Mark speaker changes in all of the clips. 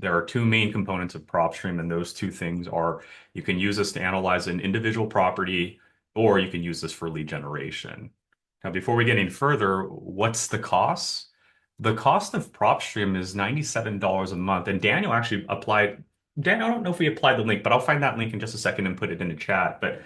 Speaker 1: There are two main components of PropStream, and those two things are you can use this to analyze an individual property, or you can use this for lead generation. Now, before we get any further, what's the cost? The cost of PropStream is $97 a month, and Daniel actually applied. Daniel, I don't know if we applied the link, but I'll find that link in just a second and put it in the chat. But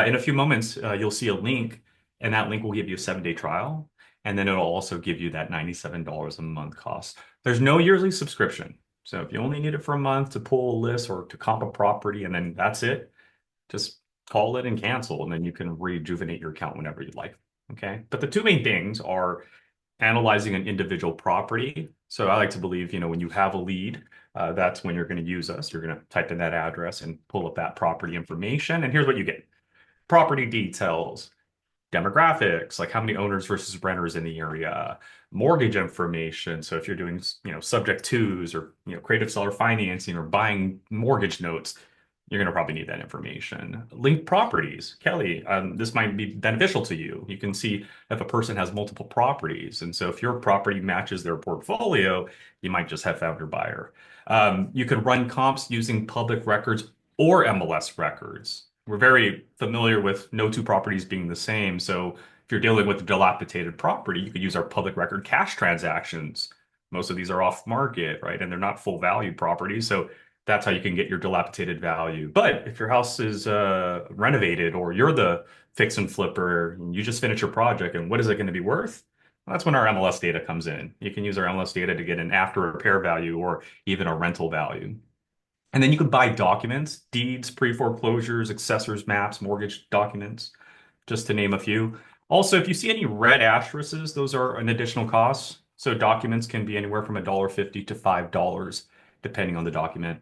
Speaker 1: in a few moments, you'll see a link, and that link will give you a 7-day trial, and then it'll also give you that $97 a month cost. There's no yearly subscription. So if you only need it for a month to pull a list or to comp a property and then that's it, just call it and cancel, and then you can rejuvenate your account whenever you like. Okay. But the two main things are analyzing an individual property. So I like to believe, when you have a lead, that's when you're going to use us. You're going to type in that address and pull up that property information. And here's what you get: property details, demographics, like how many owners versus renters in the area, mortgage information. So if you're doing, subject twos or, creative seller financing or buying mortgage notes, you're going to probably need that information. Linked properties. Kelly, this might be beneficial to you. You can see if a person has multiple properties. And so if your property matches their portfolio, you might just have found your buyer. You can run comps using public records or MLS records. We're very familiar with no two properties being the same. So if you're dealing with a dilapidated property, you could use our public record cash transactions. Most of these are off market, right? And they're not full value properties. So that's how you can get your dilapidated value. But if your house is renovated, or you're the fix and flipper and you just finish your project, and what is it going to be worth? Well, that's when our MLS data comes in. You can use our MLS data to get an after repair value or even a rental value. And then you can buy documents, deeds, pre-foreclosures, accessors, maps, mortgage documents, just to name a few. Also, if you see any red asterisks, those are an additional cost. So documents can be anywhere from $1.50 to $5, depending on the document.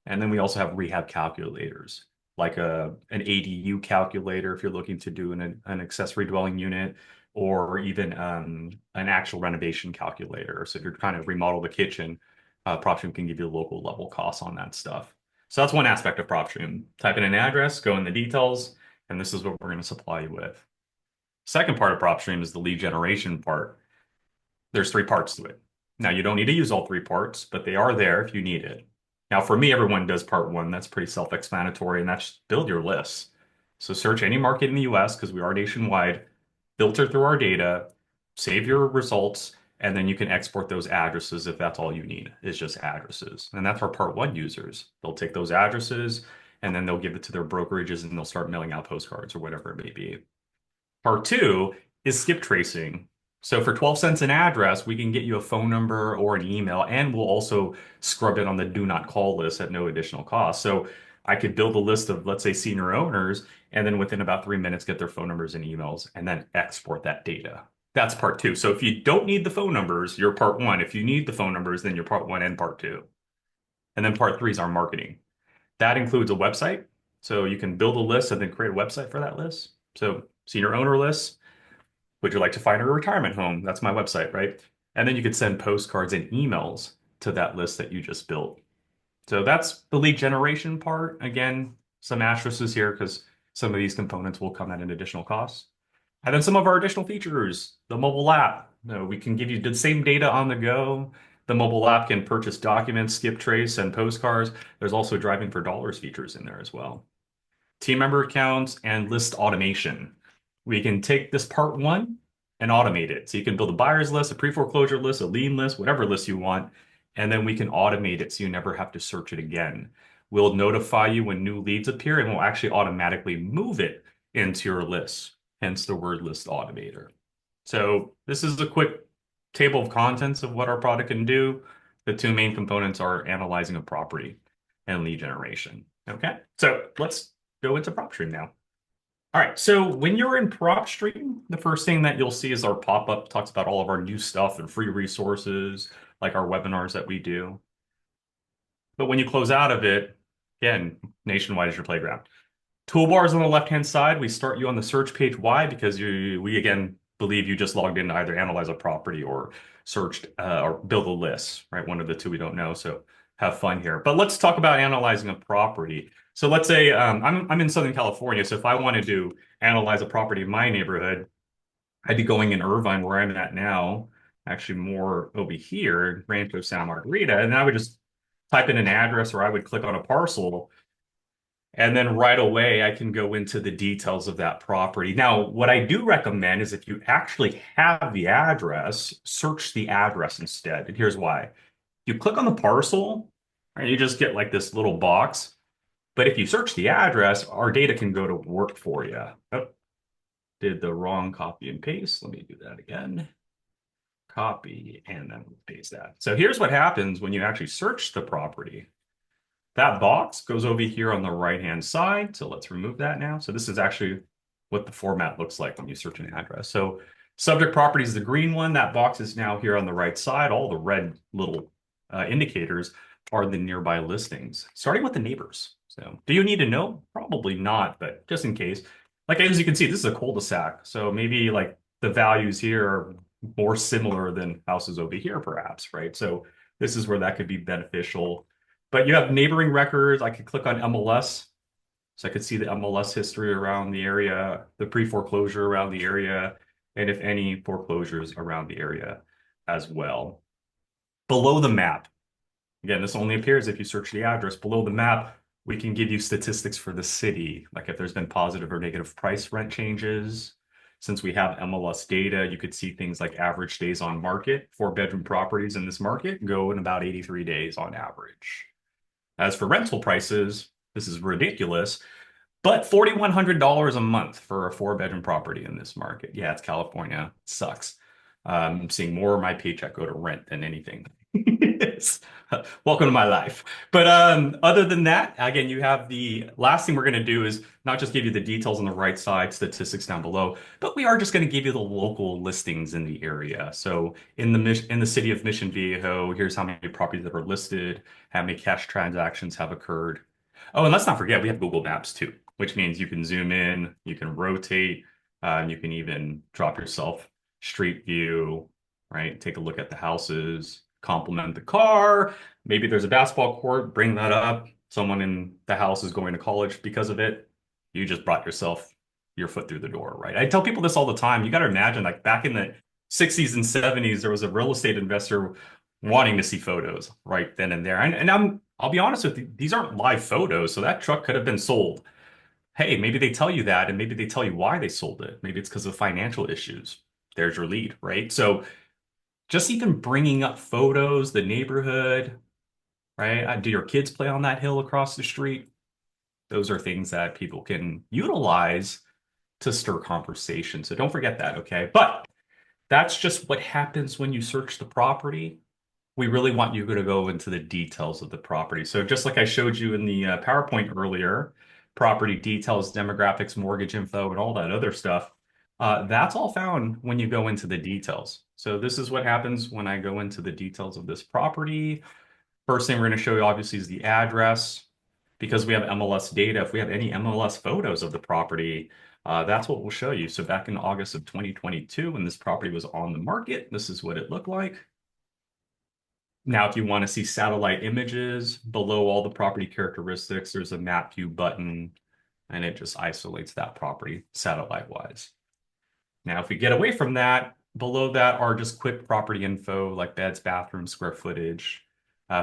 Speaker 1: And then we also have rehab calculators, like an ADU calculator if you're looking to do an accessory dwelling unit, or even an actual renovation calculator. So if you're trying to remodel the kitchen, PropStream can give you local level costs on that stuff. So that's one aspect of PropStream. Type in an address, go in the details, and this is what we're going to supply you with. Second part of PropStream is the lead generation part. There's 3 parts to it. Now, you don't need to use all 3 parts, but they are there if you need it. Now, for me, everyone does part 1. That's pretty self-explanatory, and that's build your lists. So search any market in the US, because we are nationwide, filter through our data, save your results, and then you can export those addresses if that's all you need, is just addresses. And that's our part 1 users. They'll take those addresses, and then they'll give it to their brokerages, and they'll start mailing out postcards or whatever it may be. Part 2 is skip tracing. So for 12 cents an address, we can get you a phone number or an email, and we'll also scrub it on the do not call list at no additional cost. So I could build a list of, let's say, senior owners, and then within about 3 minutes, get their phone numbers and emails, and then export that data. That's part 2. So if you don't need the phone numbers, you're part 1. If you need the phone numbers, then you're part 1 and part 2. And then part 3 is our marketing. That includes a website. So you can build a list and then create a website for that list. So senior owner lists. Would you like to find a retirement home? That's my website, right? And then you could send postcards and emails to that list that you just built. So that's the lead generation part. Again, some asterisks here because some of these components will come at an additional cost. And then some of our additional features, the mobile app. We can give you the same data on the go. The mobile app can purchase documents, skip trace, and postcards. There's also driving for dollars features in there as well. Team member accounts and list automation. We can take this part 1 and automate it. So you can build a buyer's list, a pre-foreclosure list, a lien list, whatever list you want, and then we can automate it so you never have to search it again. We'll notify you when new leads appear, and we'll actually automatically move it into your list, hence the word list automator. So this is a quick table of contents of what our product can do. The 2 main components are analyzing a property and lead generation. Okay, so let's go into PropStream now. All right, so when you're in PropStream, the first thing that you'll see is our pop-up talks about all of our new stuff and free resources, like our webinars that we do. But when you close out of it, again, nationwide is your playground. Toolbars on the left-hand side, we start you on the search page. Why? Because we again believe you just logged in to either analyze a property or searched or build a list, right? One of the 2 we don't know, so have fun here. But let's talk about analyzing a property. So let's say I'm in Southern California. So if I wanted to analyze a property in my neighborhood, I'd be going in Irvine, where I'm at now, actually more over here, Rancho Santa Margarita, and I would just type in an address, or I would click on a parcel, and then right away I can go into the details of that property. Now, what I do recommend is if you actually have the address, search the address instead. And here's why. You click on the parcel, and you just get like this little box. But if you search the address, our data can go to work for you. Oh, did the wrong copy and paste. Let me do that again. Copy and then paste that. So here's what happens when you actually search the property. That box goes over here on the right-hand side. So let's remove that now. So this is actually what the format looks like when you search an address. So subject property is the green one. That box is now here on the right side. All the red little indicators are the nearby listings, starting with the neighbors. So do you need to know? Probably not, but just in case. Like as you can see, this is a cul-de-sac. So maybe like the values here are more similar than houses over here, perhaps, right? So this is where that could be beneficial. But you have neighboring records. I could click on MLS. So I could see the MLS history around the area, the pre-foreclosure around the area, and if any foreclosures around the area as well. Below the map, again, this only appears if you search the address. Below the map, we can give you statistics for the city, like if there's been positive or negative price rent changes. Since we have MLS data, you could see things like average days on market. 4-bedroom properties in this market go in about 83 days on average. As for rental prices, this is ridiculous, but $4,100 a month for a 4-bedroom property in this market. Yeah, it's California. It sucks. I'm seeing more of my paycheck go to rent than anything. Welcome to my life. But other than that, again, you have the last thing we're going to do is not just give you the details on the right side, statistics down below, but we are just going to give you the local listings in the area. So in the city of Mission Viejo, here's how many properties that are listed, how many cash transactions have occurred. Oh, and let's not forget we have Google Maps too, which means you can zoom in, you can rotate, you can even drop yourself street view, right? Take a look at the houses, compliment the car. Maybe there's a basketball court, bring that up. Someone in the house is going to college because of it. You just brought your foot through the door, right? I tell people this all the time. You got to imagine, like back in the 60s and 70s, there was a real estate investor wanting to see photos right then and there. And I'll be honest with you, these aren't live photos, so that truck could have been sold. Hey, maybe they tell you that, and maybe they tell you why they sold it. Maybe it's because of financial issues. There's your lead, right? So just even bringing up photos, the neighborhood, right? Do your kids play on that hill across the street? Those are things that people can utilize to stir conversation. So don't forget that, okay? But that's just what happens when you search the property. We really want you to go into the details of the property. So just like I showed you in the PowerPoint earlier, property details, demographics, mortgage info, and all that other stuff, that's all found when you go into the details. So this is what happens when I go into the details of this property. First thing we're going to show you obviously is the address. Because we have MLS data, if we have any MLS photos of the property, that's what we'll show you. So back in August of 2022, when this property was on the market, this is what it looked like. Now, if you want to see satellite images below all the property characteristics, there's a map view button, and it just isolates that property satellite-wise. Now, if we get away from that, below that are just quick property info like beds, bathrooms, square footage,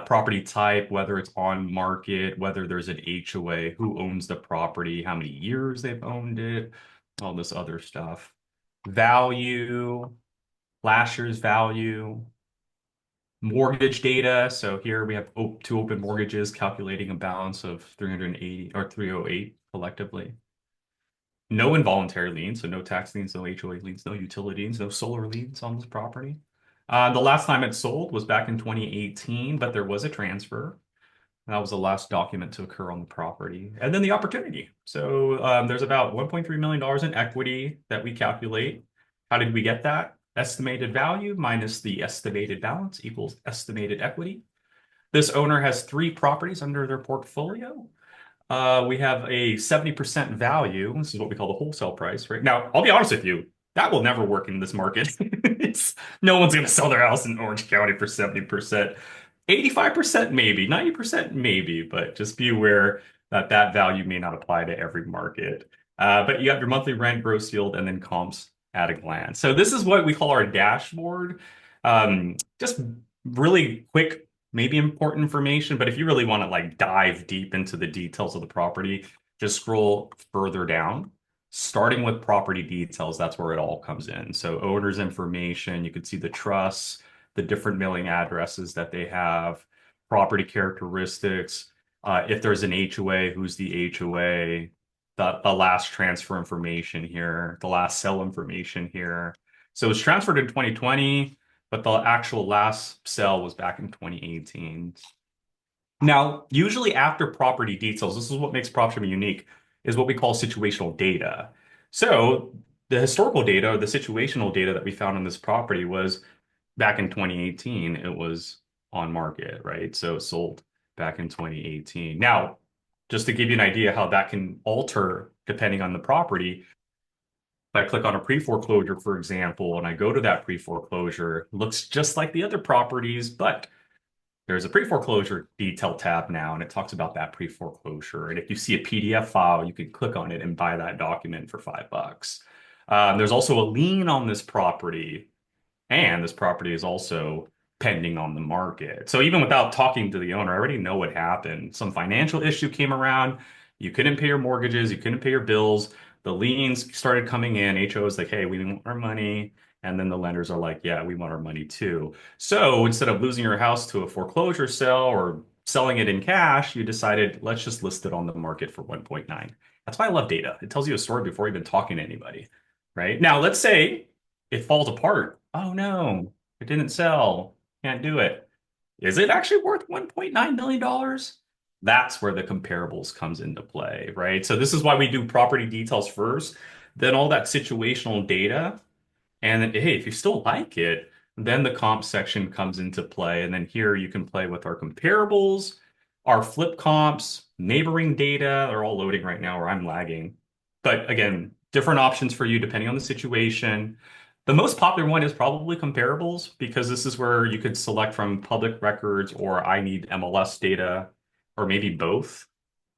Speaker 1: property type, whether it's on market, whether there's an HOA, who owns the property, how many years they've owned it, all this other stuff. Value, last year's value, mortgage data. So here we have two open mortgages calculating a balance of 380 or 308 collectively. No involuntary liens, so no tax liens, no HOA liens, no utility liens, no solar liens on this property. The last time it sold was back in 2018, but there was a transfer. That was the last document to occur on the property. And then the opportunity. So there's about $1.3 million in equity that we calculate. How did we get that? Estimated value minus the estimated balance equals estimated equity. This owner has 3 properties under their portfolio. We have a 70% value. This is what we call the wholesale price, right? Now, I'll be honest with you, that will never work in this market. No one's going to sell their house in Orange County for 70%. 85% maybe, 90% maybe, but just be aware that that value may not apply to every market. But you have your monthly rent, gross yield, and then comps at a glance. So this is what we call our dashboard. Just really quick maybe important information, but if you really want to like dive deep into the details of the property, just scroll further down. Starting with property details, that's where it all comes in. So owner's information, you can see the trusts, the different mailing addresses that they have, property characteristics, if there's an HOA, who's the HOA, the last transfer information here, the last sell information here. So it was transferred in 2020, but the actual last sell was back in 2018. Now, usually after property details, this is what makes PropStream unique, is what we call situational data. So the historical data, or the situational data that we found on this property was back in 2018, it was on market, right? So it sold back in 2018. Now, just to give you an idea how that can alter depending on the property, if I click on a pre-foreclosure, for example, and I go to that pre-foreclosure, it looks just like the other properties, but there's a pre-foreclosure detail tab now, and it talks about that pre-foreclosure. And if you see a PDF file, you can click on it and buy that document for $5. There's also a lien on this property, and this property is also pending on the market. So even without talking to the owner, I already know what happened. Some financial issue came around. You couldn't pay your mortgages, you couldn't pay your bills. The liens started coming in. HO is like, hey, we want our money. And then the lenders are like, yeah, we want our money too. So instead of losing your house to a foreclosure sale or selling it in cash, you decided, let's just list it on the market for 1.9. That's why I love data. It tells you a story before even talking to anybody, right? Now, let's say it falls apart. Oh no, it didn't sell. Can't do it. Is it actually worth $1.9 million dollars? That's where the comparables comes into play, right? So this is why we do property details first, then all that situational data. And then, hey, if you still like it, then the comp section comes into play. And then here you can play with our comparables, our flip comps, neighboring data. They're all loading right now, or I'm lagging. But again, different options for you depending on the situation. The most popular one is probably comparables because this is where you could select from public records or I need MLS data, or maybe both.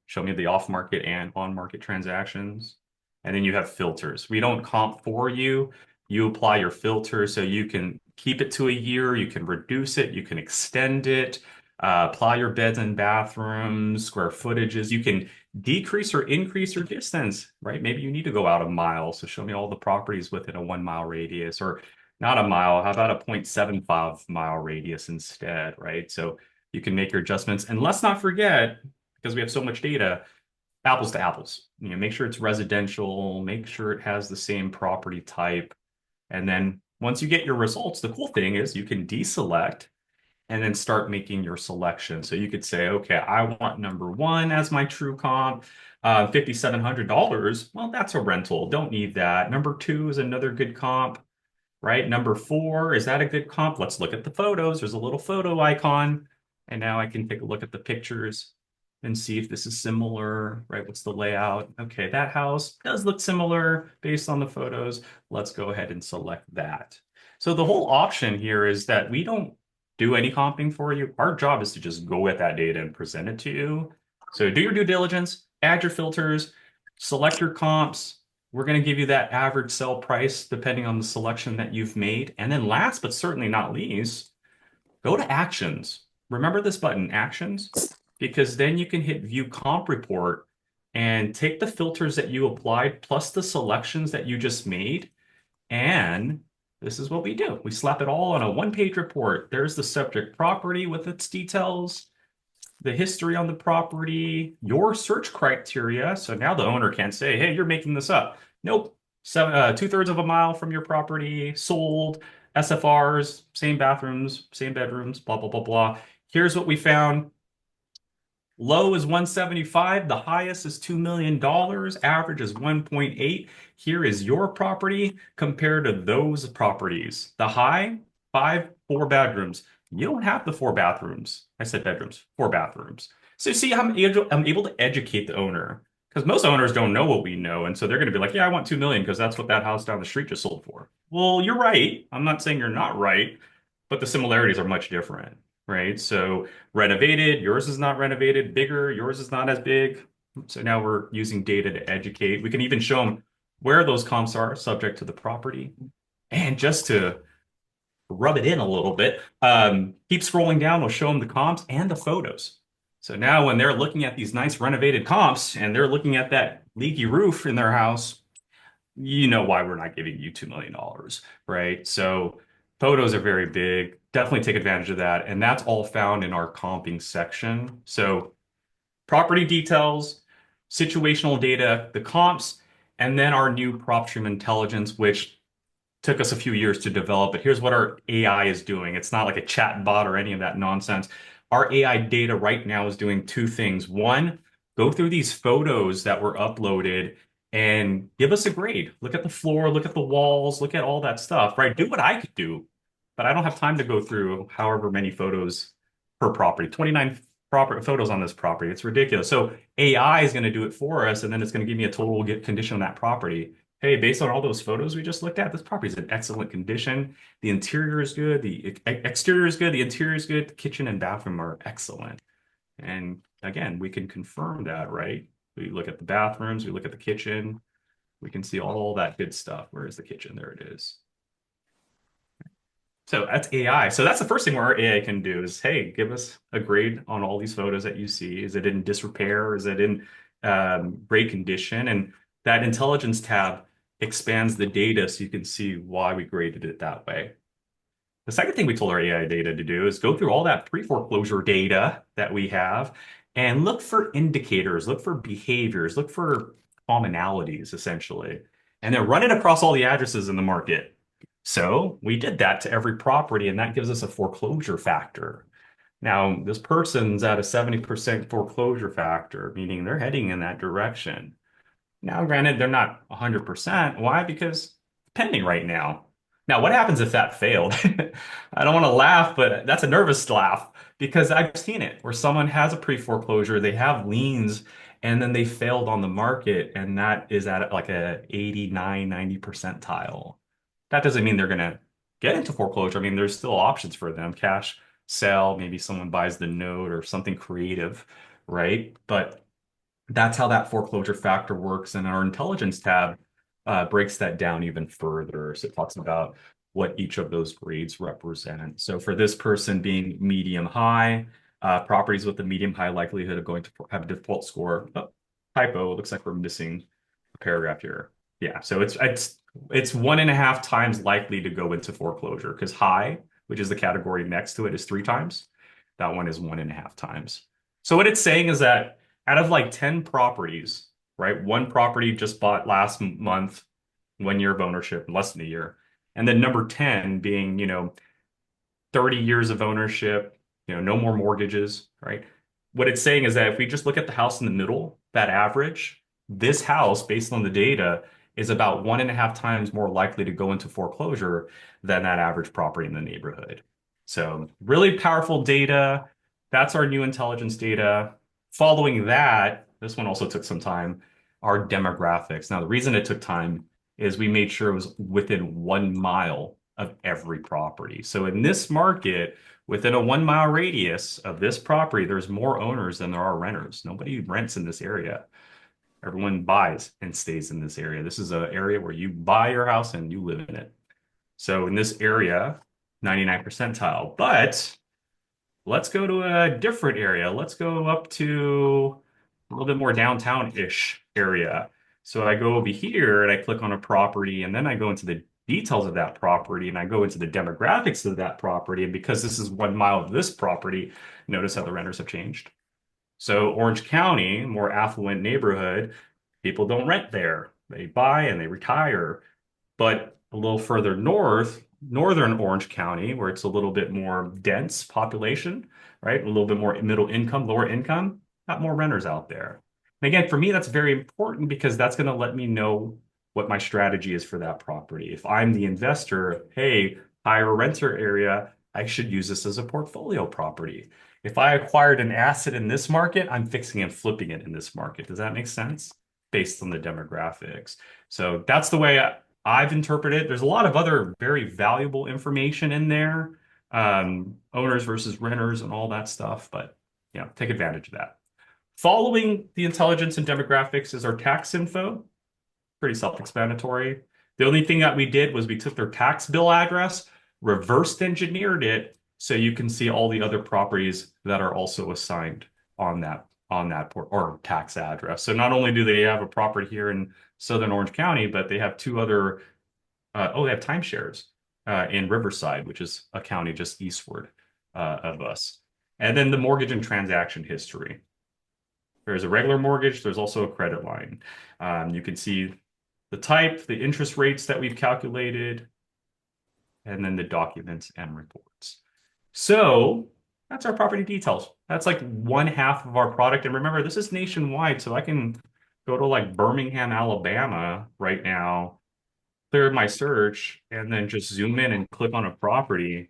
Speaker 1: Show me the off-market and on-market transactions. And then you have filters. We don't comp for you. You apply your filter so you can keep it to a year, you can reduce it, you can extend it, apply your beds and bathrooms, square footages. You can decrease or increase your distance, right? Maybe you need to go out a mile. So show me all the properties within a 1 mile radius, or not a mile. How about a 0.75 mile radius instead, right? So you can make your adjustments. And let's not forget, because we have so much data, apples to apples. You know, make sure it's residential, make sure it has the same property type. And then once you get your results, the cool thing is you can deselect and then start making your selection. So you could say, okay, I want number one as my true comp, $5,700. Well, that's a rental. Don't need that. Number two is another good comp, right? Number four, is that a good comp? Let's look at the photos. There's a little photo icon. And now I can take a look at the pictures and see if this is similar, right? What's the layout? Okay, that house does look similar based on the photos. Let's go ahead and select that. So the whole option here is that we don't do any comping for you. Our job is to just go at that data and present it to you. So do your due diligence, add your filters, select your comps. We're going to give you that average sell price depending on the selection that you've made. And then last but certainly not least, go to actions. Remember this button, actions, because then you can hit view comp report and take the filters that you applied plus the selections that you just made. And this is what we do. We slap it all on a one-page report. There's the subject property with its details, the history on the property, your search criteria. So now the owner can't say, hey, you're making this up. Nope. So, 2/3 of a mile from your property, sold, SFRs, same bathrooms, same bedrooms, blah, blah, blah, blah. Here's what we found. Low is 175. The highest is $2 million. Average is 1.8. Here is your property compared to those properties. The high, 4 bedrooms. You don't have the 4 bathrooms. I said bedrooms, 4 bathrooms. So see, I'm able to educate the owner because most owners don't know what we know. And so they're going to be like, yeah, I want 2 million because that's what that house down the street just sold for. Well, you're right. I'm not saying you're not right, but the similarities are much different, right? So renovated, yours is not renovated, bigger, yours is not as big. So now we're using data to educate. We can even show them where those comps are subject to the property. And just to rub it in a little bit. Keep scrolling down, we'll show them the comps and the photos. So now when they're looking at these nice renovated comps and they're looking at that leaky roof in their house, you know why we're not giving you $2 million, right? So photos are very big. Definitely take advantage of that. And that's all found in our comping section. So property details, situational data, the comps, and then our new PropStream intelligence, which took us a few years to develop, but here's what our AI is doing. It's not like a chat bot or any of that nonsense. Our AI data right now is doing two things. One, go through these photos that were uploaded and give us a grade. Look at the floor, look at the walls, look at all that stuff, right? Do what I could do, but I don't have time to go through however many photos per property. 29 proper photos on this property. It's ridiculous. So AI is going to do it for us, and then it's going to give me a total get condition on that property. Hey, based on all those photos we just looked at, this property is in excellent condition. The interior is good. The exterior is good. The interior is good. The kitchen and bathroom are excellent. And again, we can confirm that, right? We look at the bathrooms, we look at the kitchen, we can see all that good stuff. Where is the kitchen? There it is. So that's AI. So that's the first thing our AI can do is, hey, give us a grade on all these photos that you see. Is it in disrepair? Is it in great condition? And that intelligence tab expands the data so you can see why we graded it that way. The second thing we told our AI data to do is go through all that pre-foreclosure data that we have and look for indicators, look for behaviors, look for commonalities, essentially, and then run it across all the addresses in the market. So we did that to every property, and that gives us a foreclosure factor. Now, this person's at a 70% foreclosure factor, meaning they're heading in that direction. Now, granted, they're not 100%. Why? Because it's pending right now. Now, what happens if that failed? I don't want to laugh, but that's a nervous laugh because I've seen it where someone has a pre-foreclosure, they have liens, and then they failed on the market, and that is at like a 89, 90 percentile. That doesn't mean they're going to get into foreclosure. I mean, there's still options for them, cash, sell, maybe someone buys the note or something creative, right? But that's how that foreclosure factor works. And our intelligence tab breaks that down even further. So it talks about what each of those grades represent. So for this person being medium high, properties with a medium high likelihood of going to have a default score. Oh, typo, it looks like we're missing a paragraph here. Yeah, so it's 1.5 times likely to go into foreclosure because high, which is the category next to it, is 3 times. That one is 1.5 times. So what it's saying is that out of like 10 properties, right? One property just bought last month, 1 year of ownership, less than a year. And then number 10 being, 30 years of ownership, no more mortgages, right? What it's saying is that if we just look at the house in the middle, that average, this house, based on the data, is about 1.5 times more likely to go into foreclosure than that average property in the neighborhood. So really powerful data. That's our new intelligence data. Following that, this one also took some time, our demographics. Now, the reason it took time is we made sure it was within 1 mile of every property. So in this market, within a 1 mile radius of this property, there's more owners than there are renters. Nobody rents in this area. Everyone buys and stays in this area. This is an area where you buy your house and you live in it. So in this area, 99 percentile. But let's go to a different area. Let's go up to a little bit more downtown-ish area. So I go over here and I click on a property, and then I go into the details of that property, and I go into the demographics of that property. And because this is 1 mile of this property, notice how the renters have changed. So Orange County, more affluent neighborhood, people don't rent there. They buy and they retire. But a little further north, northern Orange County, where it's a little bit more dense population, right? A little bit more middle income, lower income, got more renters out there. And again, for me, that's very important because that's going to let me know what my strategy is for that property. If I'm the investor, hey, higher renter area, I should use this as a portfolio property. If I acquired an asset in this market, I'm fixing and flipping it in this market. Does that make sense? Based on the demographics. So that's the way I've interpreted it. There's a lot of other very valuable information in there, owners versus renters and all that stuff, but take advantage of that. Following the intelligence and demographics is our tax info. Pretty self-explanatory. The only thing that we did was we took their tax bill address, reversed engineered it so you can see all the other properties that are also assigned on that port or tax address. So not only do they have a property here in Southern Orange County, but they have two other they have timeshares in Riverside, which is a county just eastward of us. And then the mortgage and transaction history. There's a regular mortgage. There's also a credit line. You can see the type, the interest rates that we've calculated, and then the documents and reports. So that's our property details. That's like one half of our product. And remember, this is nationwide, so I can go to like Birmingham, Alabama right now, clear my search, and then just zoom in and click on a property.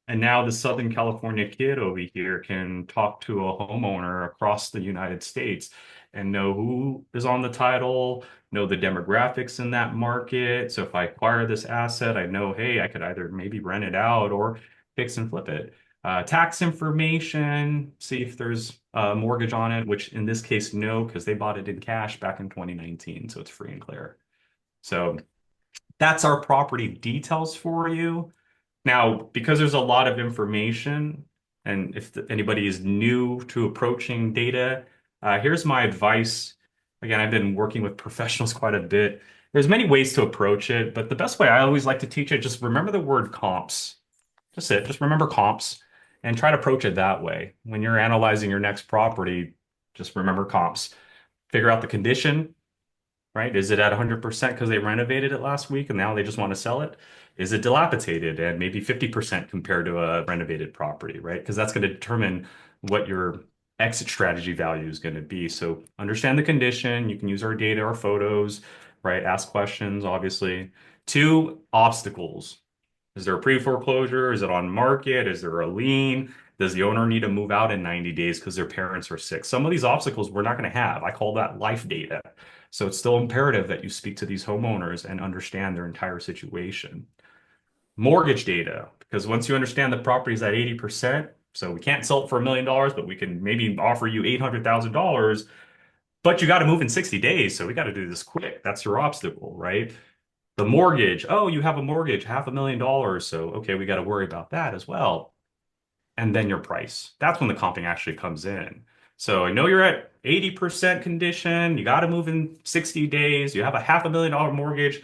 Speaker 1: And now the Southern California kid over here can talk to a homeowner across the United States and know who is on the title, know the demographics in that market. So if I acquire this asset, I know, hey, I could either maybe rent it out or fix and flip it. Tax information, see if there's a mortgage on it, which in this case, no, because they bought it in cash back in 2019. So it's free and clear. So that's our property details for you. Now, because there's a lot of information, and if anybody is new to approaching data, here's my advice. Again, I've been working with professionals quite a bit. There's many ways to approach it, but the best way I always like to teach it, just remember the word comps. Just it, just remember comps and try to approach it that way. When you're analyzing your next property, just remember comps. Figure out the condition, right? Is it at 100% because they renovated it last week and now they just want to sell it? Is it dilapidated and maybe 50% compared to a renovated property, right? Because that's going to determine what your exit strategy value is going to be. So understand the condition. You can use our data, our photos, right? Ask questions, obviously. Two, obstacles. Is there a pre-foreclosure? Is it on market? Is there a lien? Does the owner need to move out in 90 days because their parents are sick? Some of these obstacles we're not going to have. I call that life data. So it's still imperative that you speak to these homeowners and understand their entire situation. Mortgage data, because once you understand the property is at 80%, so we can't sell it for $1 million, but we can maybe offer you $800,000, but you got to move in 60 days. So we got to do this quick. That's your obstacle, right? The mortgage. Oh, you have a mortgage, $500,000. So, okay, we got to worry about that as well. And then your price. That's when the comping actually comes in. So I know you're at 80% condition. You got to move in 60 days. You have a $500,000 mortgage.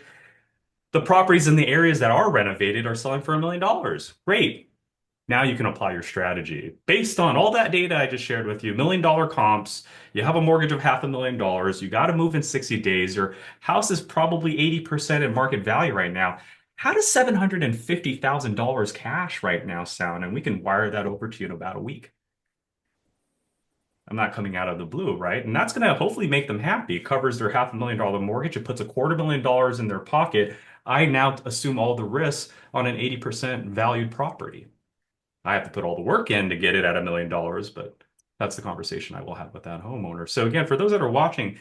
Speaker 1: The properties in the areas that are renovated are selling for $1 million. Great. Now you can apply your strategy. Based on all that data I just shared with you, $1 million comps, you have a mortgage of $500,000, you got to move in 60 days, your house is probably 80% in market value right now. How does $750,000 cash right now sound? And we can wire that over to you in about a week. I'm not coming out of the blue, right? And that's going to hopefully make them happy. It covers their $500,000 mortgage. It puts $250,000 in their pocket. I now assume all the risks on an 80% valued property. I have to put all the work in to get it at $1 million, but that's the conversation I will have with that homeowner. So again, for those that are watching,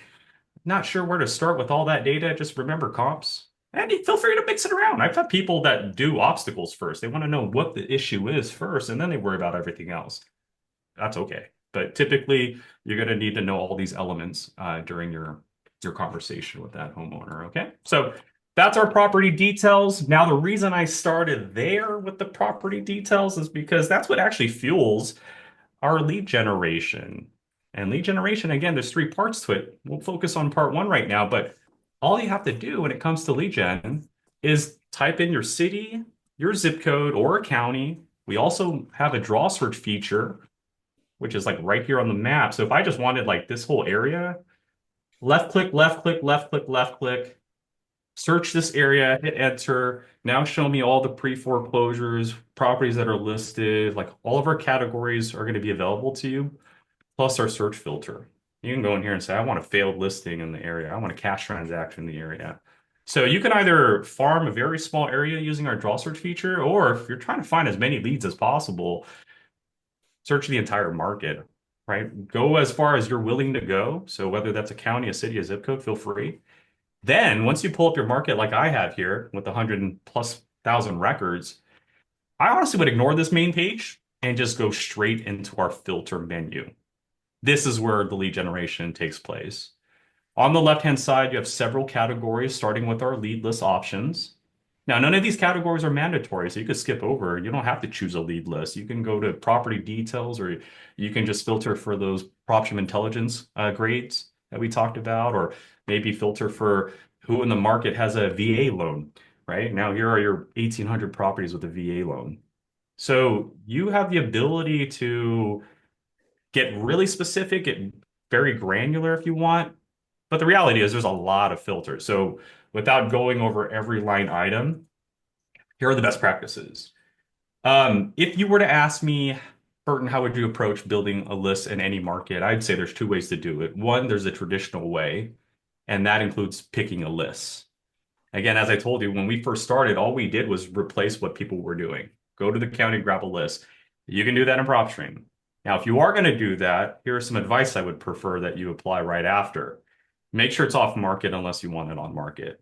Speaker 1: not sure where to start with all that data, just remember comps. And feel free to mix it around. I've had people that do obstacles first. They want to know what the issue is first, and then they worry about everything else. That's okay. But typically, you're going to need to know all these elements during your conversation with that homeowner, okay? So that's our property details. Now, the reason I started there with the property details is because that's what actually fuels our lead generation. And lead generation, again, there's three parts to it. We'll focus on part one right now, but all you have to do when it comes to lead gen is type in your city, your zip code, or a county. We also have a draw search feature, which is like right here on the map. So if I just wanted like this whole area, left click, left click, left click, left click, search this area, hit enter. Now show me all the pre-foreclosures, properties that are listed, like all of our categories are going to be available to you, plus our search filter. You can go in here and say, I want a failed listing in the area. I want a cash transaction in the area. So you can either farm a very small area using our draw search feature, or if you're trying to find as many leads as possible, search the entire market, right? Go as far as you're willing to go. So whether that's a county, a city, a zip code, feel free. Then once you pull up your market like I have here with 100,000+ records, I honestly would ignore this main page and just go straight into our filter menu. This is where the lead generation takes place. On the left-hand side, you have several categories starting with our lead list options. Now, none of these categories are mandatory, so you could skip over. You don't have to choose a lead list. You can go to property details, or you can just filter for those PropStream intelligence grades that we talked about, or maybe filter for who in the market has a VA loan, right? Now, here are your 1,800 properties with a VA loan. So you have the ability to get really specific, get very granular if you want. But the reality is there's a lot of filters. So without going over every line item, here are the best practices. If you were to ask me, Burton, how would you approach building a list in any market? I'd say there's two ways to do it. One, there's a traditional way, and that includes picking a list. Again, as I told you, when we first started, all we did was replace what people were doing. Go to the county, grab a list. You can do that in PropStream. Now, if you are going to do that, here's some advice I would prefer that you apply right after. Make sure it's off market unless you want it on market.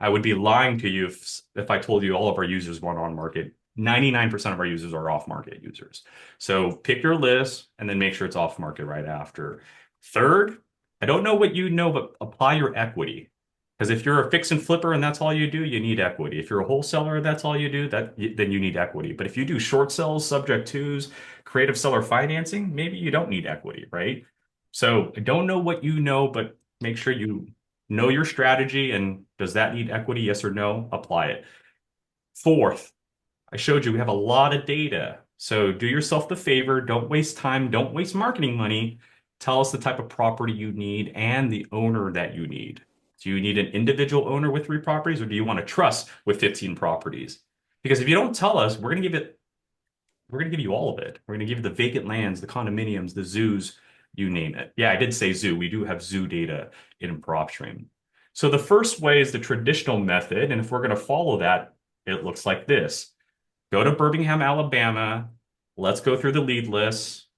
Speaker 1: I would be lying to you if I told you all of our users want on market. 99% of our users are off market users. So pick your list and then make sure it's off market right after. Third, I don't know what you know, but apply your equity. Because if you're a fix and flipper and that's all you do, you need equity. If you're a wholesaler, that's all you do, then you need equity. But if you do short sales, subject twos, creative seller financing, maybe you don't need equity, right? So I don't know what you know, but make sure you know your strategy and does that need equity? Yes or no? Apply it. Fourth, I showed you we have a lot of data. So do yourself the favor, don't waste time, don't waste marketing money. Tell us the type of property you need and the owner that you need. Do you need an individual owner with 3 properties, or do you want a trust with 15 properties? Because if you don't tell us, we're going to give you all of it. We're going to give you the vacant lands, the condominiums, the zoos, you name it. Yeah, I did say zoo. We do have zoo data in PropStream. So the first way is the traditional method. And if we're going to follow that, it looks like this. Go to Birmingham, Alabama. Let's go through the lead list.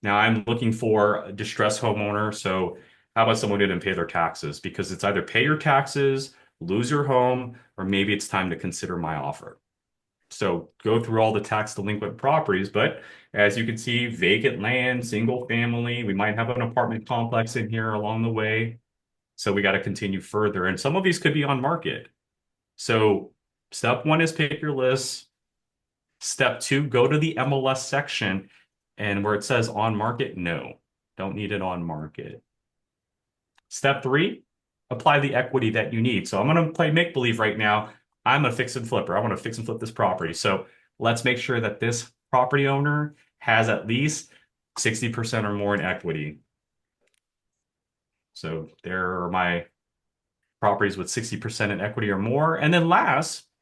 Speaker 1: Now I'm looking for a distressed homeowner. So how about someone who didn't pay their taxes? Because it's either pay your taxes, lose your home, or maybe it's time to consider my offer. So go through all the tax delinquent properties, but as you can see, vacant land, single family, we might have an apartment complex in here along the way. So we got to continue further. And some of these could be on market. So step one is pick your list. Step two, go to the MLS section and where it says on market, no, don't need it on market. Step three, apply the equity that you need. So I'm going to play make believe right now. I'm a fix and flipper. I want to fix and flip this property. So let's make sure that this property owner has at least 60% or more in equity. So there are my properties with 60% in equity or more. And then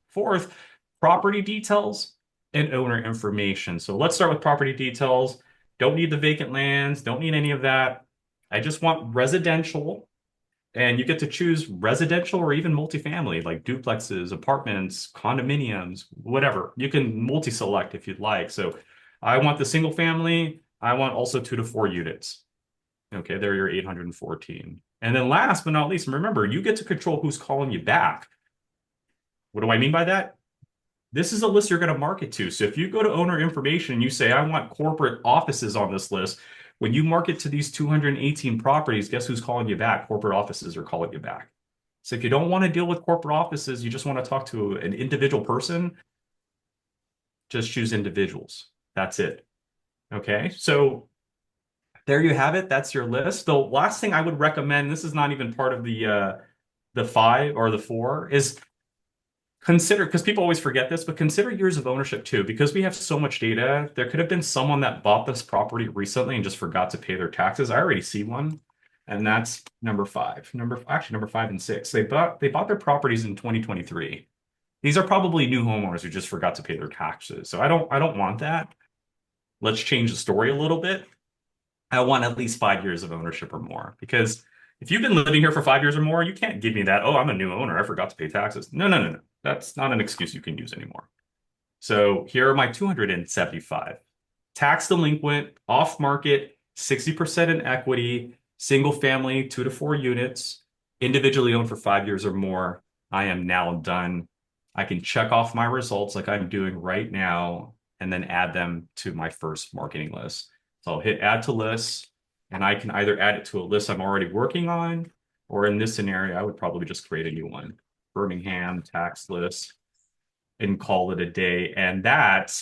Speaker 1: fourth, property details and owner information. So let's start with property details. Don't need the vacant lands, don't need any of that. I just want residential, and you get to choose residential or even multifamily, like duplexes, apartments, condominiums, whatever. You can multi-select if you'd like. So I want the single family. I want also 2 to 4 units. Okay, there are your 814. And then last but not least, remember, you get to control who's calling you back. What do I mean by that? This is a list you're going to market to. So if you go to owner information and you say, I want corporate offices on this list, when you market to these 218 properties, guess who's calling you back? Corporate offices are calling you back. So if you don't want to deal with corporate offices, you just want to talk to an individual person, just choose individuals. That's it. Okay, so there you have it. That's your list. The last thing I would recommend, this is not even part of the 5 or the 4, is consider, because people always forget this, but consider years of ownership too, because we have so much data. There could have been someone that bought this property recently and just forgot to pay their taxes. I already see one, and that's number 5. Number 5 and 6. They bought their properties in 2023. These are probably new homeowners who just forgot to pay their taxes. So I don't want that. Let's change the story a little bit. I want at least 5 years of ownership or more, because if you've been living here for 5 years or more, you can't give me that, oh, I'm a new owner, I forgot to pay taxes. No, no, no, no. That's not an excuse you can use anymore. So here are my 275. Tax delinquent, off market, 60% in equity, single family, 2 to 4 units, individually owned for 5 years or more. I am now done. I can check off my results like I'm doing right now and then add them to my first marketing list. So I'll hit add to list, and I can either add it to a list I'm already working on, or in this scenario, I would probably just create a new one. Birmingham tax list. and call it a day. And that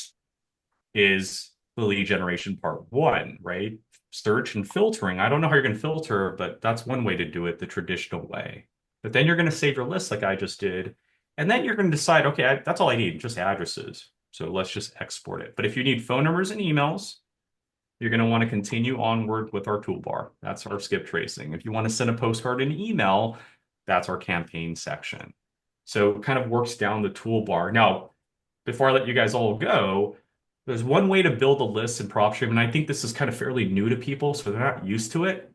Speaker 1: is the lead generation part one, right? Search and filtering. I don't know how you're going to filter, but that's one way to do it the traditional way. But then you're going to save your list like I just did. And then you're going to decide, okay, that's all I need, just addresses. So let's just export it. But if you need phone numbers and emails, you're going to want to continue onward with our toolbar. That's our skip tracing. If you want to send a postcard and email, that's our campaign section. So it kind of works down the toolbar. Now, before I let you guys all go, there's one way to build a list in PropStream, and I think this is kind of fairly new to people, so they're not used to it.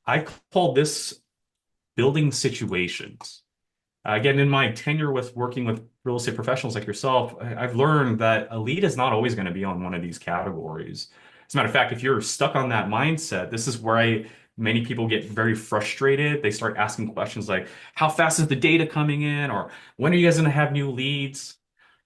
Speaker 1: I call this building situations. Again, in my tenure with working with real estate professionals like yourself, I've learned that a lead is not always going to be on one of these categories. As a matter of fact, if you're stuck on that mindset, this is where many people get very frustrated. They start asking questions like, how fast is the data coming in? Or when are you guys going to have new leads?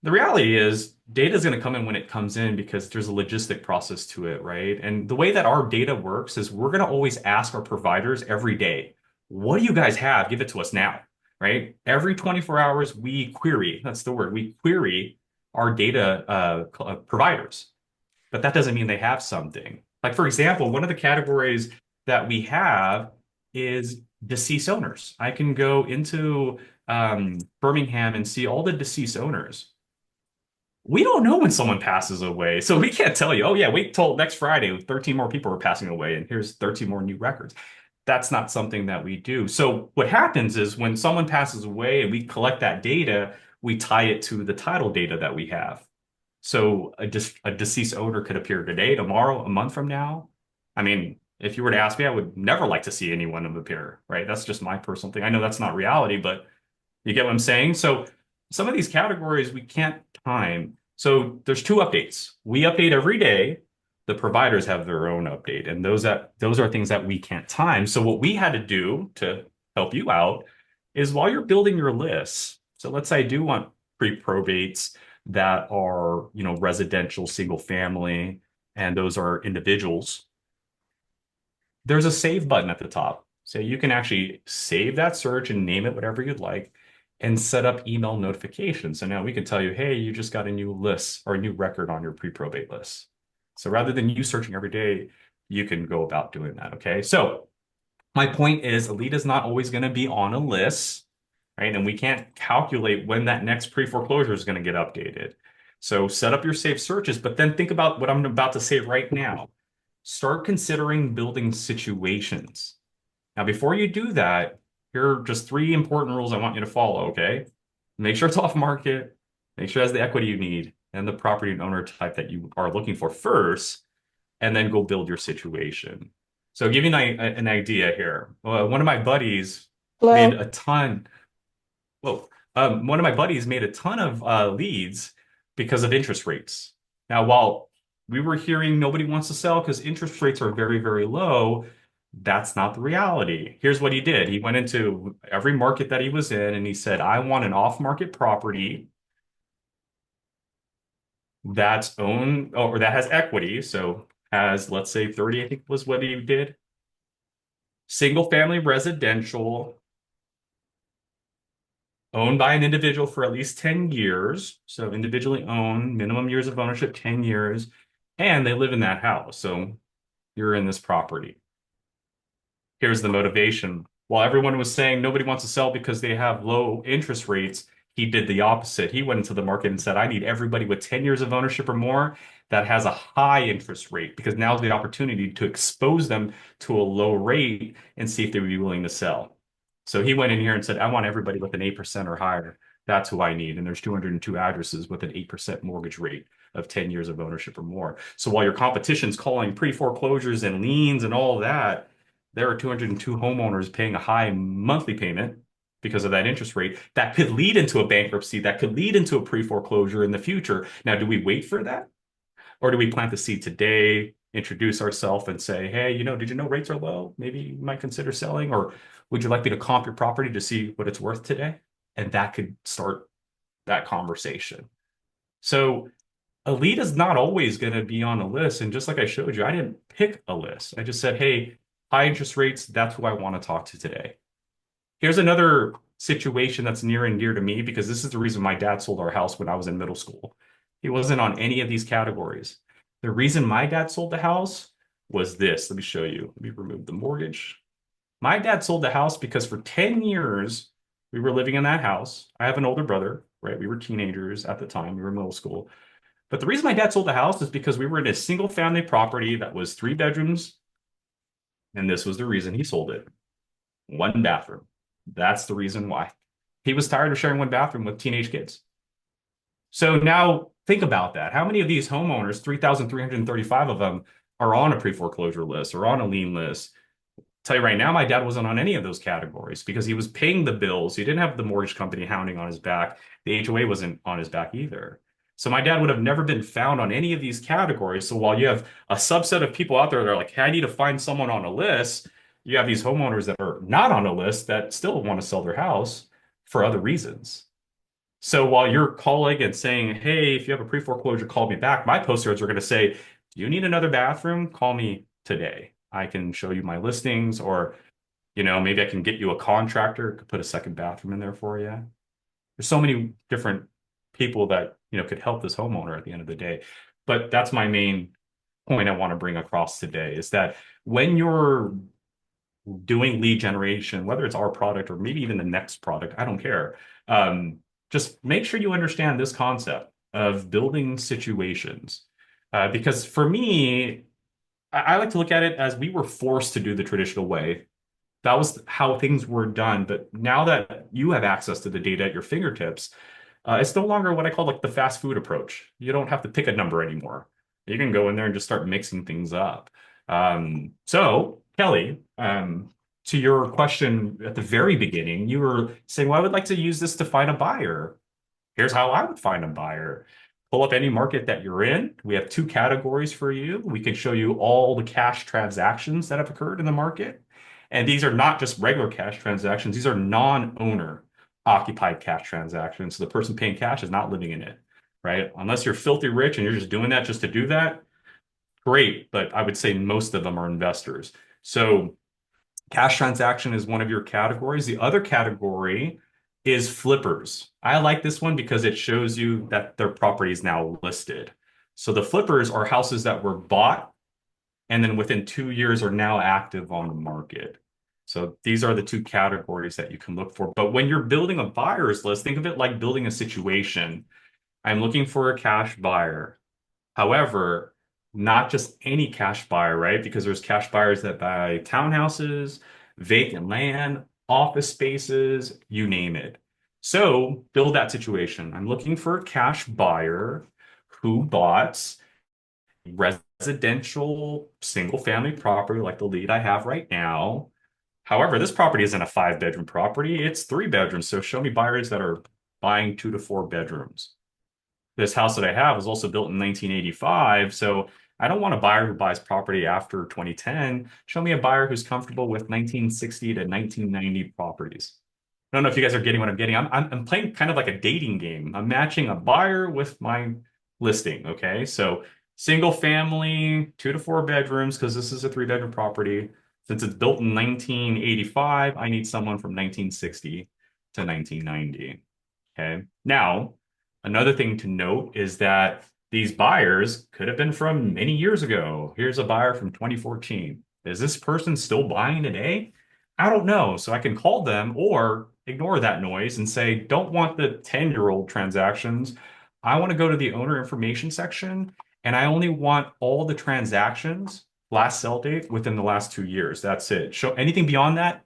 Speaker 1: The reality is data is going to come in when it comes in because there's a logistic process to it, right? And the way that our data works is we're going to always ask our providers every day, what do you guys have? Give it to us now, right? Every 24 hours, we query, that's the word, we query our data providers. But that doesn't mean they have something. Like, for example, one of the categories that we have is deceased owners. I can go into Birmingham and see all the deceased owners. We don't know when someone passes away. So we can't tell you, oh, yeah, wait till next Friday. 13 more people are passing away, and here's 13 more new records. That's not something that we do. So what happens is when someone passes away and we collect that data, we tie it to the title data that we have. So a deceased owner could appear today, tomorrow, a month from now. I mean, if you were to ask me, I would never like to see any one of them appear, right? That's just my personal thing. I know that's not reality, but you get what I'm saying? So some of these categories we can't time. So there's two updates. We update every day. The providers have their own update, and those are things that we can't time. So what we had to do to help you out is while you're building your lists. So let's say I do want pre-probates that are, residential, single family, and those are individuals. There's a save button at the top. So you can actually save that search and name it whatever you'd like and set up email notifications. So now we can tell you, hey, you just got a new list or a new record on your pre-probate list. So rather than you searching every day, you can go about doing that. Okay. So my point is a lead is not always going to be on a list, right? And we can't calculate when that next pre-foreclosure is going to get updated. So set up your saved searches, but then think about what I'm about to say right now. Start considering building situations. Now, before you do that, here are just three important rules I want you to follow, okay? Make sure it's off market, make sure it has the equity you need, and the property and owner type that you are looking for first, and then go build your situation. So give you an idea here. One of my buddies made
Speaker 2: Hello.
Speaker 1: a ton. Whoa. One of my buddies made a ton of leads because of interest rates. Now, while we were hearing nobody wants to sell because interest rates are very, very low, that's not the reality. Here's what he did. He went into every market that he was in and he said, I want an off-market property that's owned or that has equity. So has, let's say 30, I think was what he did. Single family residential owned by an individual for at least 10 years. So individually owned, minimum years of ownership, 10 years, and they live in that house. So you're in this property. Here's the motivation. While everyone was saying nobody wants to sell because they have low interest rates, he did the opposite. He went into the market and said, I need everybody with 10 years of ownership or more that has a high interest rate because now's the opportunity to expose them to a low rate and see if they would be willing to sell. So he went in here and said, I want everybody with an 8% or higher. That's who I need. And there's 202 addresses with an 8% mortgage rate of 10 years of ownership or more. So while your competition's calling pre-foreclosures and liens and all that, there are 202 homeowners paying a high monthly payment because of that interest rate that could lead into a bankruptcy, that could lead into a pre-foreclosure in the future. Now, do we wait for that? Or do we plant the seed today, introduce ourselves and say, hey, did you know rates are low? Maybe you might consider selling, or would you like me to comp your property to see what it's worth today? And that could start that conversation. So a lead is not always going to be on a list. And just like I showed you, I didn't pick a list. I just said, hey, high interest rates, that's who I want to talk to today. Here's another situation that's near and dear to me because this is the reason my dad sold our house when I was in middle school. He wasn't on any of these categories. The reason my dad sold the house was this. Let me show you. Let me remove the mortgage. My dad sold the house because for 10 years we were living in that house. I have an older brother, right? We were teenagers at the time. We were in middle school. But the reason my dad sold the house is because we were in a single family property that was 3 bedrooms, and this was the reason he sold it. 1 bathroom. That's the reason why. He was tired of sharing 1 bathroom with teenage kids. So now think about that. How many of these homeowners, 3,335 of them, are on a pre-foreclosure list or on a lien list? Tell you right now, my dad wasn't on any of those categories because he was paying the bills. He didn't have the mortgage company hounding on his back. The HOA wasn't on his back either. So my dad would have never been found on any of these categories. So while you have a subset of people out there that are like, hey, I need to find someone on a list, you have these homeowners that are not on a list that still want to sell their house for other reasons. So while you're calling and saying, hey, if you have a pre-foreclosure, call me back, my posters are going to say, do you need another bathroom? Call me today. I can show you my listings, or, maybe I can get you a contractor, could put a second bathroom in there for you. There's so many different people that, could help this homeowner at the end of the day. But that's my main point I want to bring across today is that when you're doing lead generation, whether it's our product or maybe even the next product, I don't care. Just make sure you understand this concept of building situations. Because for me, I like to look at it as we were forced to do the traditional way. That was how things were done. But now that you have access to the data at your fingertips, it's no longer what I call like the fast food approach. You don't have to pick a number anymore. You can go in there and just start mixing things up. So Kelly, to your question at the very beginning, you were saying, well, I would like to use this to find a buyer. Here's how I would find a buyer. Pull up any market that you're in. We have 2 categories for you. We can show you all the cash transactions that have occurred in the market. And these are not just regular cash transactions. These are non-owner occupied cash transactions. So the person paying cash is not living in it, right? Unless you're filthy rich and you're just doing that just to do that, great. But I would say most of them are investors. So cash transaction is one of your categories. The other category is flippers. I like this one because it shows you that their property is now listed. So the flippers are houses that were bought and then within 2 years are now active on the market. So these are the 2 categories that you can look for. But when you're building a buyer's list, think of it like building a situation. I'm looking for a cash buyer. However, not just any cash buyer, right? Because there's cash buyers that buy townhouses, vacant land, office spaces, you name it. So build that situation. I'm looking for a cash buyer who bought residential single family property like the lead I have right now. However, this property isn't a 5 bedroom property, it's 3 bedrooms. So show me buyers that are buying 2 to 4 bedrooms. This house that I have was also built in 1985. So I don't want a buyer who buys property after 2010. Show me a buyer who's comfortable with 1960 to 1990 properties. I don't know if you guys are getting what I'm getting. I'm playing kind of like a dating game. I'm matching a buyer with my listing. Okay. So single family, 2 to 4 bedrooms, because this is a 3 bedroom property. Since it's built in 1985, I need someone from 1960 to 1990. Okay. Now, another thing to note is that these buyers could have been from many years ago. Here's a buyer from 2014. Is this person still buying today? I don't know. So I can call them or ignore that noise and say, don't want the 10-year-old transactions. I want to go to the owner information section and I only want all the transactions last sell date within the last 2 years. That's it. Show anything beyond that,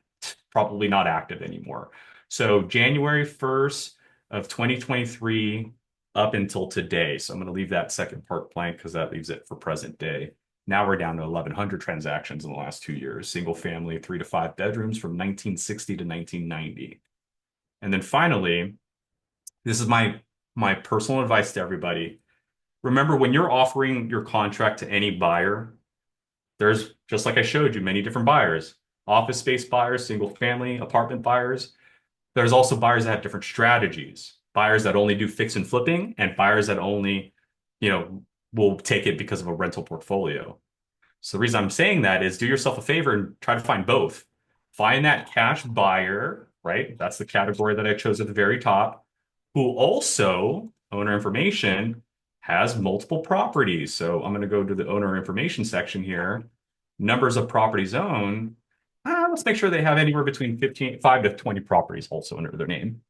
Speaker 1: probably not active anymore. So January 1st of 2023 up until today. So I'm going to leave that second part blank because that leaves it for present day. Now we're down to 1,100 transactions in the last 2 years, single family, 3 to 5 bedrooms from 1960 to 1990. And then finally, this is my personal advice to everybody. Remember, when you're offering your contract to any buyer, there's, just like I showed you, many different buyers, office space buyers, single family, apartment buyers. There's also buyers that have different strategies, buyers that only do fix and flipping and buyers that only, will take it because of a rental portfolio. So the reason I'm saying that is do yourself a favor and try to find both. Find that cash buyer, right? That's the category that I chose at the very top, who also, owner information, has multiple properties. So I'm going to go to the owner information section here. Numbers of properties owned. Let's make sure they have anywhere between 5 to 20 properties also under their name.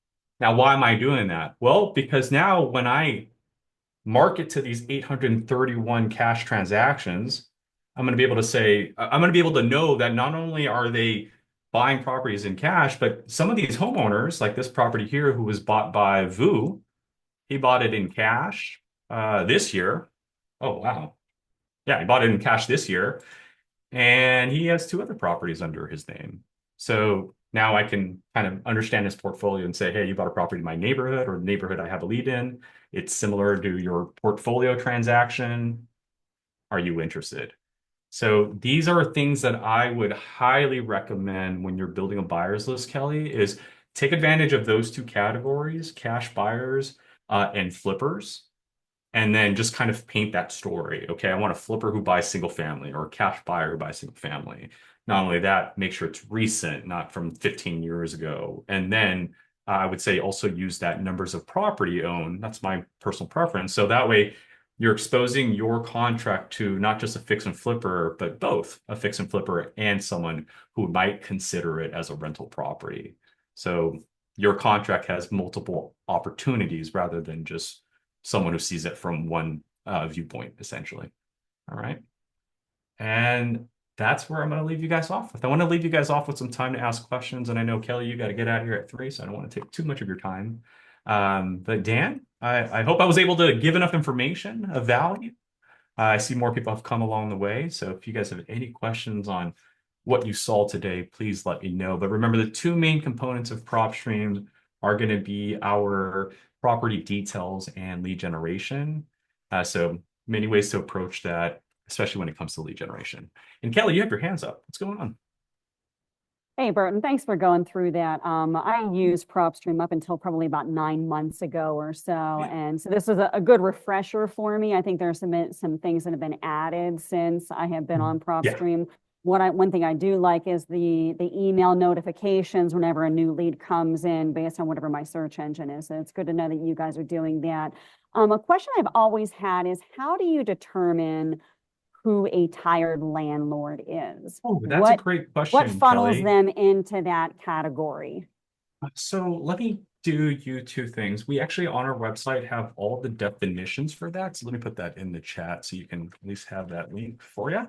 Speaker 1: Now, why am I doing that? Well, because now when I market to these 831 cash transactions, I'm going to be able to say, I'm going to be able to know that not only are they buying properties in cash, but some of these homeowners, like this property here, who was bought by Vu, he bought it in cash this year. Oh, wow. Yeah, he bought it in cash this year. And he has two other properties under his name. So now I can kind of understand his portfolio and say, hey, you bought a property in my neighborhood or the neighborhood I have a lead in. It's similar to your portfolio transaction. Are you interested? So these are things that I would highly recommend when you're building a buyer's list, Kelly, is take advantage of those two categories, cash buyers and flippers, and then just kind of paint that story. Okay, I want a flipper who buys single family or a cash buyer who buys single family. Not only that, make sure it's recent, not from 15 years ago. And then I would say also use that numbers of property owned. That's my personal preference. So that way you're exposing your contract to not just a fix and flipper, but both a fix and flipper and someone who might consider it as a rental property. So your contract has multiple opportunities rather than just someone who sees it from one viewpoint, essentially. All right. And that's where I'm going to leave you guys off with. I want to leave you guys off with some time to ask questions. And I know, Kelly, you got to get out of here at 3, so I don't want to take too much of your time. But Dan, I hope I was able to give enough information of value. I see more people have come along the way. So if you guys have any questions on what you saw today, please let me know. But remember, the two main components of PropStream are going to be our property details and lead generation. So many ways to approach that, especially when it comes to lead generation. And Kelly, you have your hands up. What's going on?
Speaker 2: Hey, Burton, thanks for going through that. I used PropStream up until probably about 9 months ago or so.
Speaker 1: Yeah.
Speaker 2: And so this was a good refresher for me. I think there are some things that have been added since I have been on
Speaker 1: Yeah.
Speaker 2: PropStream. One thing I do like is the email notifications whenever a new lead comes in based on whatever my search engine is. So it's good to know that you guys are doing that. A question I've always had is how do you determine who a tired landlord is?
Speaker 1: Oh, that's a
Speaker 2: What
Speaker 1: great
Speaker 2: what
Speaker 1: question,
Speaker 2: funnels
Speaker 1: Kelly.
Speaker 2: them into that category?
Speaker 1: So let me do you two things. We actually on our website have all the definitions for that. So let me put that in the chat so you can at least have that link for you.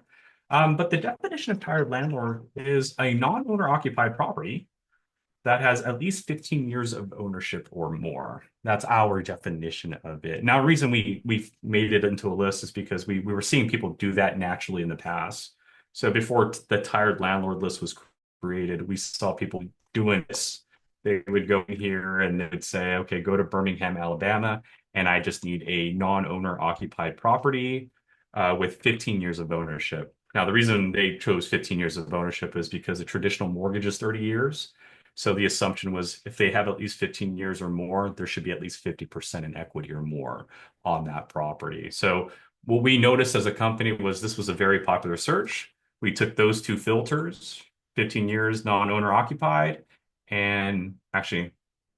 Speaker 1: But the definition of tired landlord is a non-owner occupied property that has at least 15 years of ownership or more. That's our definition of it. Now, the reason we've made it into a list is because we were seeing people do that naturally in the past. So before the tired landlord list was created, we saw people doing this. They would go in here and they would say, okay, go to Birmingham, Alabama, and I just need a non-owner occupied property with 15 years of ownership. Now, the reason they chose 15 years of ownership is because the traditional mortgage is 30 years. So the assumption was if they have at least 15 years or more, there should be at least 50% in equity or more on that property. So what we noticed as a company was this was a very popular search. We took those two filters, 15 years non-owner occupied, and actually,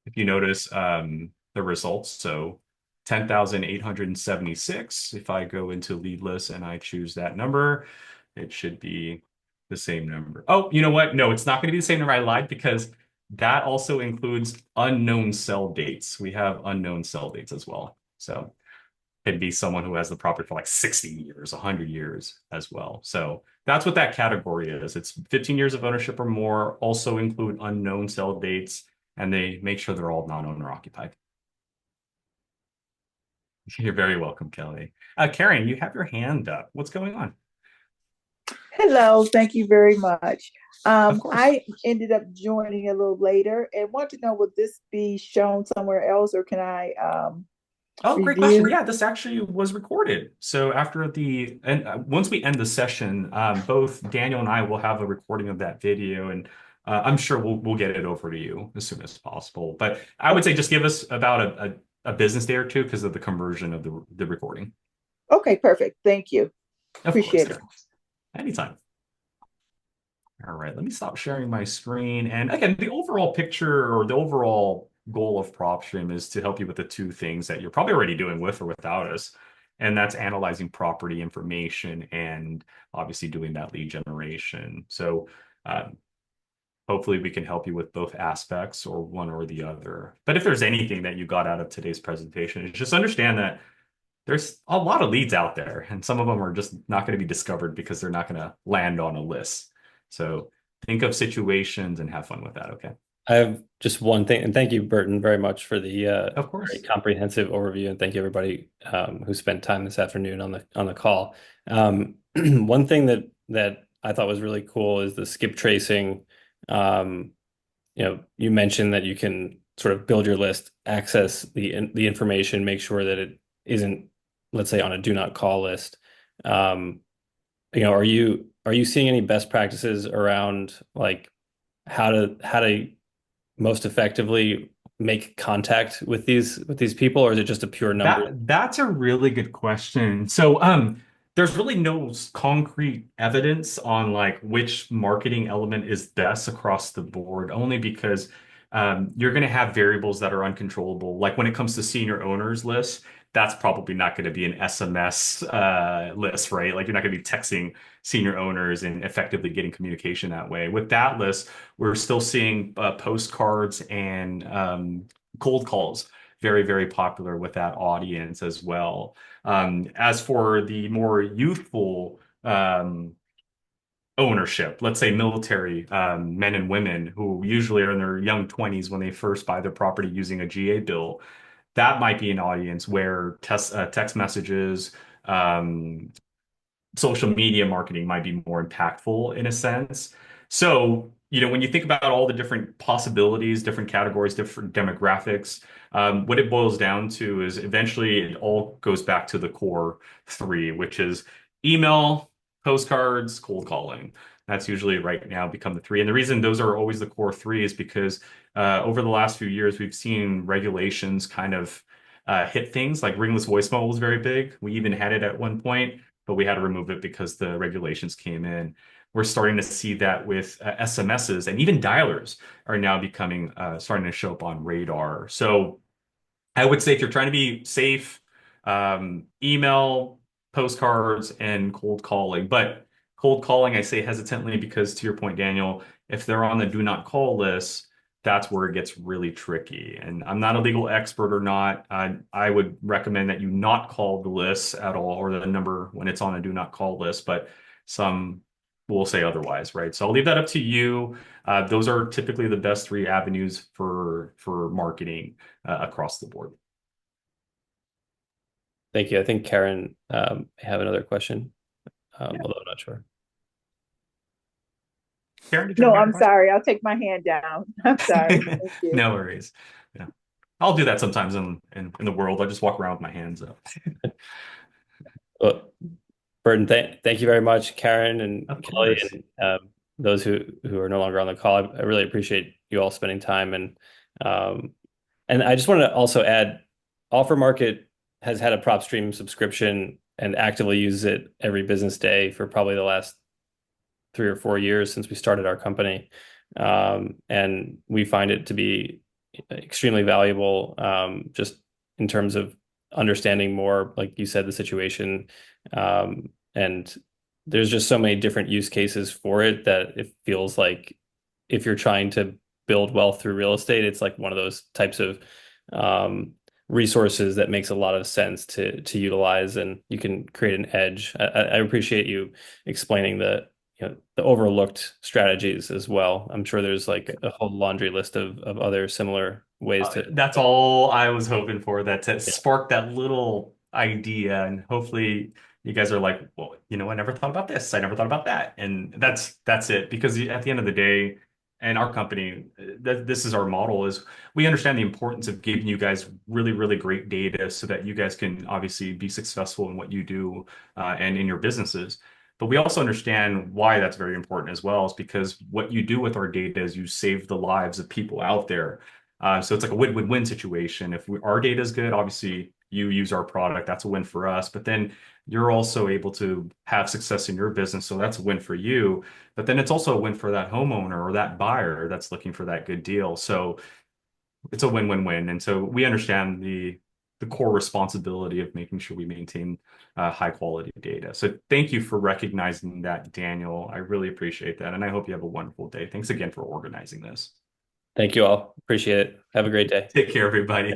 Speaker 1: if you notice the results, so 10,876. If I go into lead list and I choose that number, it should be the same number. Oh, you know what? No, it's not going to be the same number. I lied because that also includes unknown sell dates. We have unknown sell dates as well. So it'd be someone who has the property for like 60 years, 100 years as well. So that's what that category is. It's 15 years of ownership or more, also include unknown sell dates, and they make sure they're all non-owner occupied. You're very welcome, Kelly. Karen, you have your hand up. What's going on?
Speaker 3: Hello, thank you very much.
Speaker 1: Of course.
Speaker 3: I ended up joining a little later and want to know, would this be shown somewhere else or can I
Speaker 1: Oh, great question.
Speaker 3: review?
Speaker 1: Yeah, this actually was recorded. So after the and once we end the session, both Daniel and I will have a recording of that video, and I'm sure we'll get it over to you as soon as possible. But I would say just give us about a business day or two because of the conversion of the recording.
Speaker 3: Okay, perfect. Thank you.
Speaker 1: Of course,
Speaker 3: Appreciate it.
Speaker 1: Karen. Anytime. All right, let me stop sharing my screen. And again, the overall picture or the overall goal of PropStream is to help you with the two things that you're probably already doing with or without us. And that's analyzing property information and obviously doing that lead generation. So uh, hopefully we can help you with both aspects or one or the other. But if there's anything that you got out of today's presentation, is just understand that there's a lot of leads out there, and some of them are just not going to be discovered because they're not going to land on a list. So think of situations and have fun with that. Okay.
Speaker 4: I have just one thing, and thank you, Burton, very much for the
Speaker 1: Of
Speaker 4: very
Speaker 1: course.
Speaker 4: comprehensive overview, and thank you everybody who spent time this afternoon on the call. One thing that I thought was really cool is the skip tracing. Um, you mentioned that you can sort of build your list, access the information, make sure that it isn't, let's say, on a do not call list. Um, are you seeing any best practices around like how to most effectively make contact with these people, or is it just a pure number?
Speaker 1: That's a really good question. So, there's really no concrete evidence on like which marketing element is best across the board, only because you're going to have variables that are uncontrollable. Like when it comes to senior owners lists, that's probably not going to be an SMS list, right? Like you're not going to be texting senior owners and effectively getting communication that way. With that list, we're still seeing postcards and cold calls very, very popular with that audience as well. As for the more youthful ownership, let's say military men and women who usually are in their young 20s when they first buy their property using a GA bill, that might be an audience where text messages, um, social media marketing might be more impactful in a sense. So, when you think about all the different possibilities, different categories, different demographics, what it boils down to is eventually it all goes back to the core three, which is email, postcards, cold calling. That's usually right now become the three. And the reason those are always the core three is because over the last few years, we've seen regulations kind of hit things like ringless voicemail was very big. We even had it at one point, but we had to remove it because the regulations came in. We're starting to see that with SMSs, and even dialers are now becoming starting to show up on radar. So I would say if you're trying to be safe, email, postcards, and cold calling. But cold calling, I say hesitantly because to your point, Daniel, if they're on the do not call list, that's where it gets really tricky. And I'm not a legal expert or not. I would recommend that you not call the list at all or the number when it's on a do not call list, but some will say otherwise, right? So I'll leave that up to you. Those are typically the best three avenues for marketing across the board.
Speaker 4: Thank you. I think Karen may have another question, although I'm not sure.
Speaker 1: Karen, did you
Speaker 3: No,
Speaker 1: have
Speaker 3: I'm
Speaker 1: a question?
Speaker 3: sorry. I'll take my hand down. I'm sorry. Thank you.
Speaker 1: No worries. Yeah. I'll do that sometimes in the world. I just walk around with my hands up.
Speaker 4: Well, Burton, thank you very much, Karen and
Speaker 1: Of
Speaker 4: Kelly,
Speaker 1: course.
Speaker 4: and those who are no longer on the call. I really appreciate you all spending time, um, and I just want to also add, OfferMarket has had a PropStream subscription and actively uses it every business day for probably the last 3 or 4 years since we started our company, and we find it to be extremely valuable, just in terms of understanding more, like you said, the situation. And there's just so many different use cases for it that it feels like if you're trying to build wealth through real estate, it's like one of those types of resources that makes a lot of sense to utilize, and you can create an edge. I appreciate you explaining the overlooked strategies as well. I'm sure there's like a whole laundry list of other similar ways to.
Speaker 1: That's all I was hoping for, that to
Speaker 4: Yeah.
Speaker 1: spark that little idea. And hopefully you guys are like, well, I never thought about this. I never thought about that. And that's it. Because at the end of the day, and our company, this is our model, is we understand the importance of giving you guys really, really great data so that you guys can obviously be successful in what you do and in your businesses. But we also understand why that's very important as well, is because what you do with our data is you save the lives of people out there. So it's like a win-win-win situation. If our data is good, obviously you use our product, that's a win for us. But then you're also able to have success in your business. So that's a win for you. But then it's also a win for that homeowner or that buyer that's looking for that good deal. So it's a win-win-win. And so we understand the core responsibility of making sure we maintain high quality data. So thank you for recognizing that, Daniel. I really appreciate that. And I hope you have a wonderful day. Thanks again for organizing this.
Speaker 4: Thank you all. Appreciate it. Have a great day.
Speaker 1: Take care, everybody.